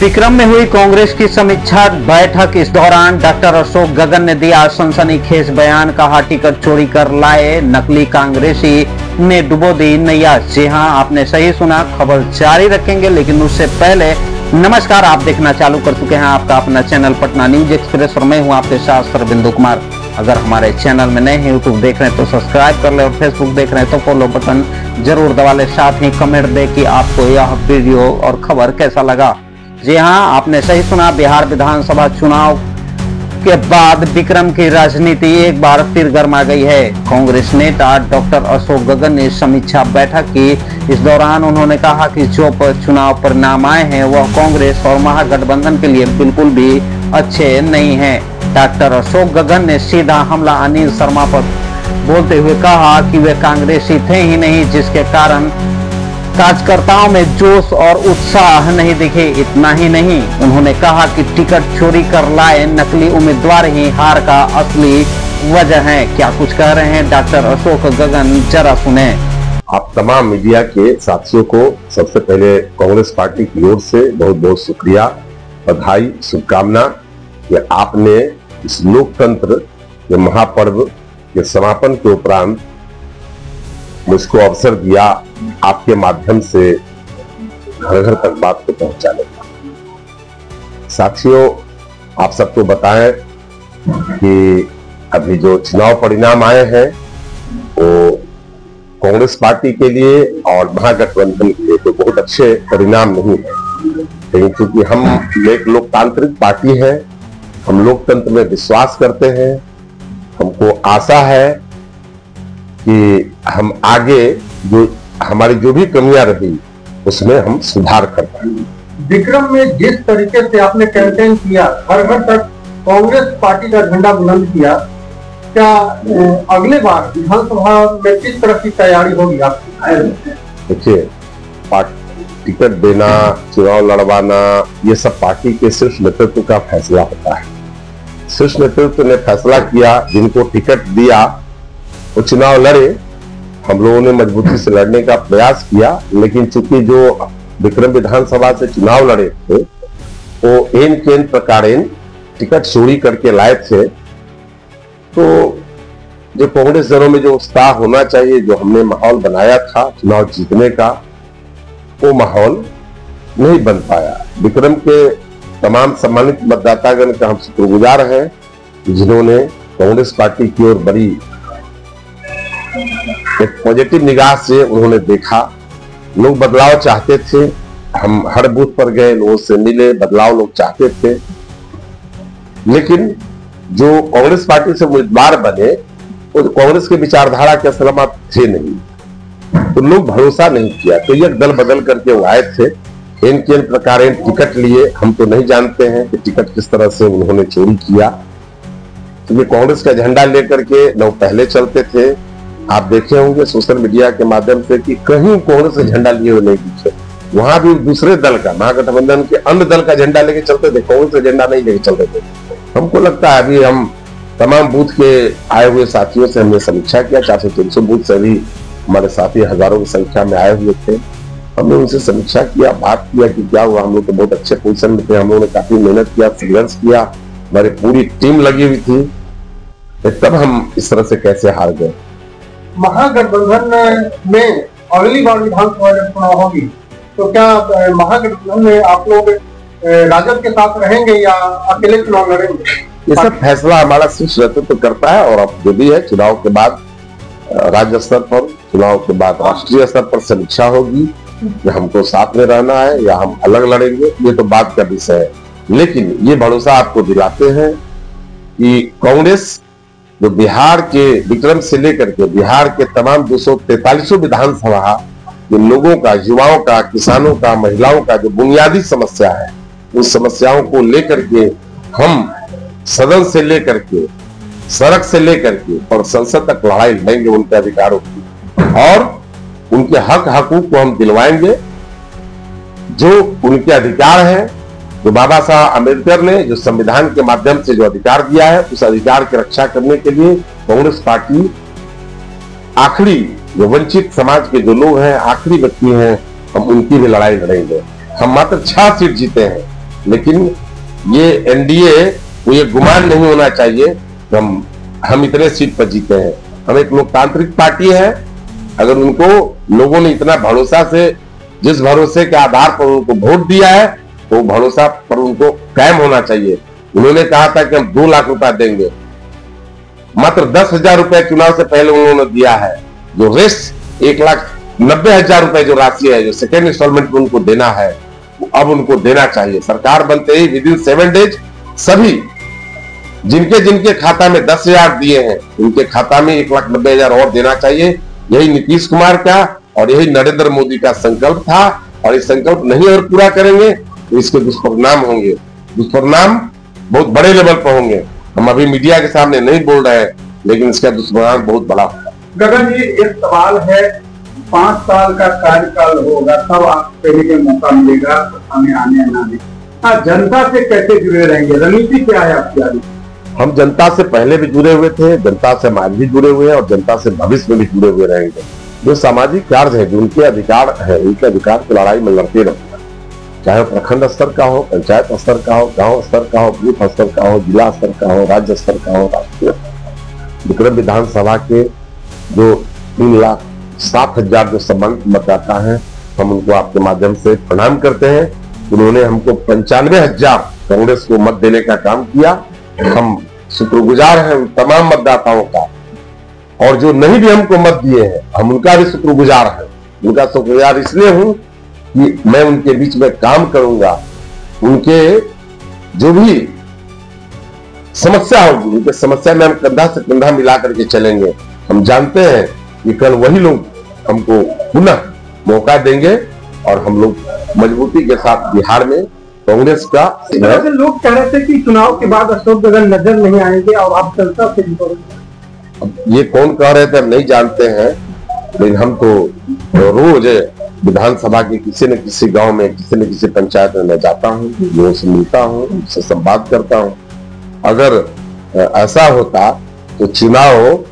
विक्रम में हुई कांग्रेस की समीक्षा बैठक। इस दौरान डॉक्टर अशोक गगन ने दिया सनसनीखेज बयान। कहा टिकट चोरी कर लाए नकली कांग्रेसी ने डुबो दी नैया। जी हां, आपने सही सुना। खबर जारी रखेंगे, लेकिन उससे पहले नमस्कार, आप देखना चालू कर चुके हैं आपका अपना चैनल पटना न्यूज एक्सप्रेस और मैं हूं आपके साथ सरबिंदु कुमार। अगर हमारे चैनल में नए हैं, यूट्यूब देख रहे हैं तो सब्सक्राइब कर ले और फेसबुक देख रहे हैं तो फॉलो बटन जरूर दबा ले। साथ ही कमेंट दे कि आपको यह वीडियो और खबर कैसा लगा। जी हां, आपने सही सुना। बिहार विधानसभा चुनाव के बाद विक्रम की राजनीति एक बार फिर गर्मा गई है। कांग्रेस नेता डॉक्टर अशोक गगन ने समीक्षा बैठक की। इस दौरान उन्होंने कहा कि जो चुनाव परिणाम आए हैं वह कांग्रेस और महागठबंधन के लिए बिल्कुल भी अच्छे नहीं हैं। डॉक्टर अशोक गगन ने सीधा हमला अनिल शर्मा पर बोलते हुए कहा कि वे कांग्रेसी थे ही नहीं, जिसके कारण कार्यकर्ताओं में जोश और उत्साह नहीं दिखे। इतना ही नहीं, उन्होंने कहा कि टिकट चोरी कर लाए नकली उम्मीदवार ही हार का असली वजह है। क्या कुछ कह रहे हैं डॉक्टर अशोक गगन, जरा सुने। आप तमाम मीडिया के साथियों को सबसे पहले कांग्रेस पार्टी की ओर से बहुत बहुत शुक्रिया, बधाई, शुभकामना कि आपने इस लोकतंत्र के महापर्व के समापन के उपरांत मुझको अवसर दिया आपके माध्यम से घर घर तक बात को पहुंचाने का। साथियों, आप सबको बताएं कि अभी जो चुनाव परिणाम आए हैं वो कांग्रेस पार्टी के लिए और महागठबंधन के लिए तो बहुत अच्छे परिणाम नहीं है, लेकिन क्योंकि हम एक लोकतांत्रिक पार्टी है, हम लोकतंत्र में विश्वास करते हैं, हमको आशा है कि हम आगे जो हमारी जो भी कमियां रही उसमें हम सुधार कर पाएंगे। विक्रम में जिस तरीके से आपने कैंपेन किया, घर घर तक कांग्रेस पार्टी का झंडा बुलंद किया, क्या अगले बार विधानसभा में किस तरह की तैयारी होगी आपकी? देखिए, टिकट देना, चुनाव लड़वाना, ये सब पार्टी के शीर्ष नेतृत्व का फैसला होता है। शीर्ष नेतृत्व ने फैसला किया, जिनको टिकट दिया वो चुनाव लड़े। हम लोगों ने मजबूती से लड़ने का प्रयास किया, लेकिन चूंकि जो विक्रम विधानसभा से चुनाव लड़े थे वो एन केन प्रकारेण टिकट चोरी करके लाए थे, तो जो कांग्रेस जनों में जो उत्साह होना चाहिए, जो हमने माहौल बनाया था चुनाव जीतने का, वो माहौल नहीं बन पाया। विक्रम के तमाम सम्मानित मतदातागण का हम शुक्रगुजार हैं, जिन्होंने कांग्रेस पार्टी की ओर बड़ी एक पॉजिटिव निगाह से उन्होंने देखा। लोग बदलाव चाहते थे, हम हर बूथ पर गए, लोगों से मिले, बदलाव लोग चाहते थे, लेकिन जो कांग्रेस पार्टी से उम्मीदवार बने वो कांग्रेस के विचारधारा के असलमत थे नहीं, तो लोग भरोसा नहीं किया। तो ये दल बदल करके वो आए थे, इन केन प्रकार टिकट लिए। हम तो नहीं जानते हैं कि टिकट किस तरह से उन्होंने चोरी किया, क्योंकि कांग्रेस का झंडा लेकर के लोग पहले चलते थे। आप देखे होंगे सोशल मीडिया के माध्यम से कि कहीं कांग्रेस का झंडा लिए हुए नहीं दिखे, वहां भी दूसरे दल का, महागठबंधन के अन्य दल का झंडा लेके चलते थे, कांग्रेस का झंडा नहीं लेके चलते थे। हमको लगता है अभी हम तमाम बूथ के आए हुए साथियों से हमने समीक्षा किया, 400-300 बूथ से भी हमारे साथी हजारों की संख्या में आए हुए थे। हमने उनसे समीक्षा किया, बात किया कि क्या हुआ। हम लोग तो बहुत अच्छे पोजीशन में थे, हम लोगों ने काफी मेहनत किया, संघर्ष किया, हमारी पूरी टीम लगी हुई थी, तब हम इस तरह से कैसे हार गए। महागठबंधन में अगली बार विधानसभा जब चुनाव होगी तो क्या महागठबंधन में आप लोग राजद के साथ रहेंगे या अकेले चुनाव लड़ेंगे? ये सब फैसला हमारा शीर्ष नेतृत्व करता है, और अब जो भी है चुनाव के बाद राज्य स्तर पर, चुनाव के बाद राष्ट्रीय स्तर पर समीक्षा होगी कि हमको साथ में रहना है या हम अलग लड़ेंगे, ये तो बात का विषय है। लेकिन ये भरोसा आपको दिलाते हैं कि कांग्रेस जो बिहार के विक्रम से लेकर के बिहार के तमाम 243 विधानसभा के लोगों का, युवाओं का, किसानों का, महिलाओं का जो बुनियादी समस्या है, उन समस्याओं को लेकर के हम सदन से लेकर के, सड़क से लेकर के और संसद तक लड़ाई लड़ेंगे उनके अधिकारों की, और उनके हक हकूक को हम दिलवाएंगे। जो उनके अधिकार है, जो बाबा साहब अम्बेडकर ने जो संविधान के माध्यम से जो अधिकार दिया है, उस अधिकार की रक्षा करने के लिए कांग्रेस पार्टी आखिरी जो वंचित समाज के जो लोग हैं, आखिरी व्यक्ति हैं, हम उनकी भी लड़ाई लड़ेंगे। हम मात्र 6 सीट जीते हैं, लेकिन ये एनडीए को ये गुमान नहीं होना चाहिए कि हम इतने सीट पर जीते हैं। हम एक लोकतांत्रिक पार्टी है, अगर उनको लोगों ने इतना भरोसा से, जिस भरोसे के आधार पर उनको वोट दिया है, तो भरोसा पर उनको कायम होना चाहिए। उन्होंने कहा था कि हम 2 लाख रुपया देंगे, मात्र 10,000 रुपए चुनाव से पहले उन्होंने दिया है। जो रेस्ट 1,90,000 रुपए जो राशि है, जो सेकेंड इंस्टॉलमेंट में उनको देना है, अब उनको देना चाहिए। सरकार बनते ही विदिन 7 डेज सभी जिनके जिनके खाता में 10,000 दिए हैं, उनके खाता में 1,90,000 और देना चाहिए। यही नीतीश कुमार का और यही नरेंद्र मोदी का संकल्प था, और इस संकल्प नहीं और पूरा करेंगे तो इसके दुष्परिणाम होंगे। दुष्परिणाम बहुत बड़े लेवल पर होंगे। हम अभी मीडिया के सामने नहीं बोल रहे हैं, लेकिन इसका दुष्परिणाम बहुत बड़ा होगा। गगन जी, एक सवाल है, 5 साल का कार्यकाल होगा तब आप कहने के मौका मिलेगा हमें आने आने। जनता से कैसे जुड़े रहेंगे, रणनीति क्या है आपकी आगे? हम जनता से पहले भी जुड़े हुए थे, जनता से आज भी जुड़े हुए हैं और जनता से भविष्य में भी जुड़े हुए रहेंगे। जो सामाजिक कार्य है, जो उनके अधिकार है, उनके अधिकार की लड़ाई में लड़ते रहेंगे, चाहे प्रखंड स्तर का हो, पंचायत स्तर का हो, गांव स्तर का हो, बूथ स्तर का हो, जिला स्तर का हो, राज्य स्तर का हो, राष्ट्रीय। विक्रम विधानसभा के जो 3,07,000 जो सम्मानित मतदाता हैं, हम उनको आपके माध्यम से प्रणाम करते हैं। उन्होंने हमको 95,000 कांग्रेस को मत देने का काम किया। हम शुक्रगुजार हैं उन तमाम मतदाताओं का, और जो नहीं भी हमको मत दिए हैं, हम उनका भी शुक्रगुजार हैं। उनका शुक्रगुजार इसलिए हूं कि मैं उनके बीच में काम करूंगा। उनके जो भी समस्या होगी, उनके समस्या में हम कंधा से कंधा मिला करके चलेंगे। हम जानते हैं कि कल वही लोग हमको पुनः मौका देंगे और हम लोग मजबूती के साथ बिहार में कांग्रेस का। लोग कह रहे थे कि चुनाव के बाद अशोक गगन नजर नहीं आएंगे और आप जनता से जुड़ेंगे। ये कौन कह रहे थे हम नहीं जानते हैं, लेकिन हम तो रोज विधानसभा के किसी न किसी गांव में, किसी न किसी पंचायत में मैं जाता हूँ, लोगों से मिलता हूँ, उनसे संवाद करता हूँ। अगर ऐसा होता तो चुनाव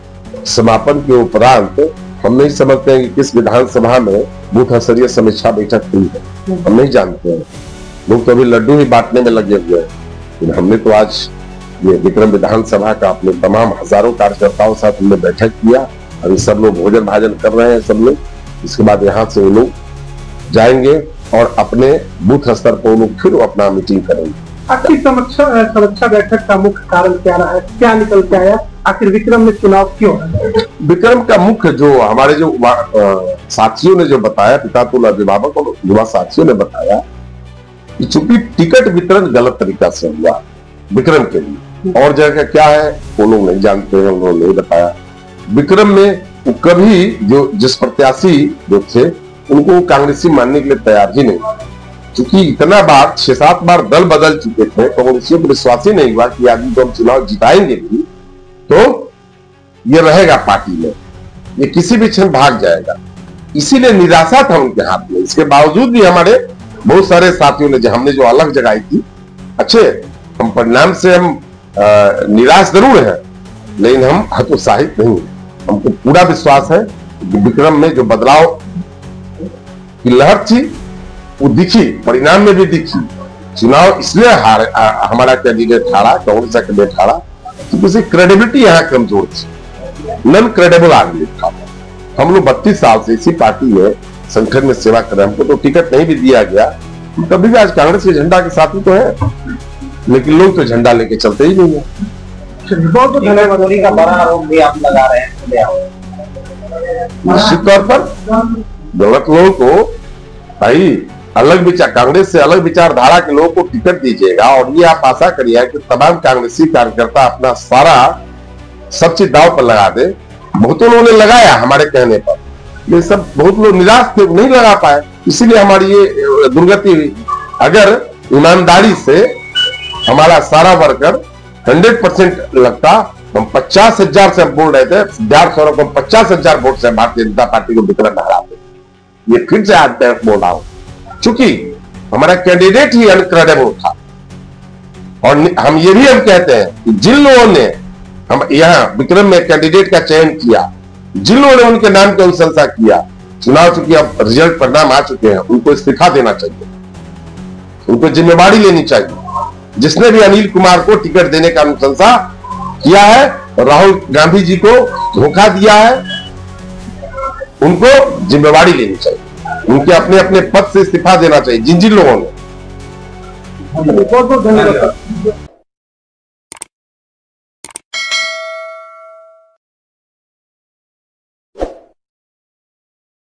समापन के उपरांत हम नहीं समझते हैं कि किस विधानसभा में बूथ स्तरीय समीक्षा बैठक हुई है, हम नहीं जानते हैं। लोग तो अभी लड्डू ही बांटने में लगे हुए हैं, लेकिन हमने तो आज ये विक्रम विधानसभा का अपने तमाम हजारों कार्यकर्ताओं के साथ हमने बैठक किया। अभी सब लोग भोजन भाजन कर रहे हैं सब लोग। इसके बाद यहाँ से वो लोग जाएंगे और अपने बूथ स्तर पर वो लोग फिर अपना मीटिंग करेंगे। आपकी समीक्षा बैठक का मुख्य कारण क्या रहा है, क्या निकल के आया, आखिर विक्रम में चुनाव क्यों? विक्रम का मुख्य जो हमारे जो साथियों ने जो बताया, पितातुल अभिभावक और युवा साथियों ने बताया कि चूंकि टिकट वितरण गलत तरीका से हुआ विक्रम के लिए, और जगह क्या है वो लोग नहीं जानते हैं, उन्होंने नहीं बताया। विक्रम में कभी जो जिस प्रत्याशी जो थे उनको कांग्रेसी मानने के लिए तैयार ही नहीं, क्योंकि इतना बार 6-7 बार दल बदल चुके थे। कांग्रेसियों को विश्वास ही नहीं हुआ कि आदमी तो हम चुनाव जिताएंगे भी तो ये रहेगा पार्टी में, ये किसी भी क्षण भाग जाएगा। इसीलिए निराशा था उनके हाथ में। इसके बावजूद भी हमारे बहुत सारे साथियों ने हमने जो अलग जगाई थी, अच्छे हम परिणाम से हम निराश जरूर हैं, लेकिन हम हतोत्साहित नहीं। हमको पूरा विश्वास है कि विक्रम में जो बदलाव की लहर थी वो दिखी, परिणाम में भी दिखी। चुनाव इसलिए हमारा कैंडिडेट हारा, कांग्रेस का कैंडिडेट हारा क्योंकि उसकी क्रेडिबिलिटी यहाँ कमजोर थी, नॉन क्रेडिबल आदमी था। हम लोग 32 साल से इसी पार्टी में संगठन में सेवा कर रहे हैं, हमको तो टिकट नहीं भी दिया गया, तभी भी आज कांग्रेस के झंडा के साथ ही तो है, लेकिन लोग तो झंडा लेके चलते ही नहीं है। तो धनमजूरी का बड़ा आरोप भी आप लगा रहे हैं। निश्चित तौर पर गलत लोगों को भाई अलग विचार, कांग्रेस से अलग विचारधारा के लोगों को टिकट दीजिएगा, और ये आप आशा करिए कि तमाम कांग्रेसी कार्यकर्ता अपना सारा सब चीज दांव पर लगा दे। बहुतों लोगों ने लगाया हमारे कहने पर, ये सब बहुत लोग निराश थे, नहीं लगा पाए, इसीलिए हमारी ये दुर्गति हुई। अगर ईमानदारी से हमारा सारा वर्कर 100% लगता, हम 50,000 से हम बोल रहे थे, 1,500 को 50,000 वोट से भारतीय जनता पार्टी को विक्रम हराते। ये फिर से आज मैं बोल रहा हूं, चूंकि हमारा कैंडिडेट ही अनक्रेडिबल था। और हम ये भी हम कहते हैं कि जिन लोगों ने हम यहाँ विक्रम में कैंडिडेट का चयन किया, जिन लोगों ने उनके नाम की अनुशंसा किया, चुनाव चूंकि अब रिजल्ट परिणाम आ चुके हैं, उनको इस्तीफा देना चाहिए। उनको जिम्मेवारी लेनी चाहिए। जिसने भी अनिल कुमार को टिकट देने का अनुशंसा किया है, राहुल गांधी जी को धोखा दिया है, उनको जिम्मेवारी लेनी चाहिए। उनके अपने अपने पद से इस्तीफा देना चाहिए जिन जिन लोगों ने। बहुत बहुत धन्यवाद।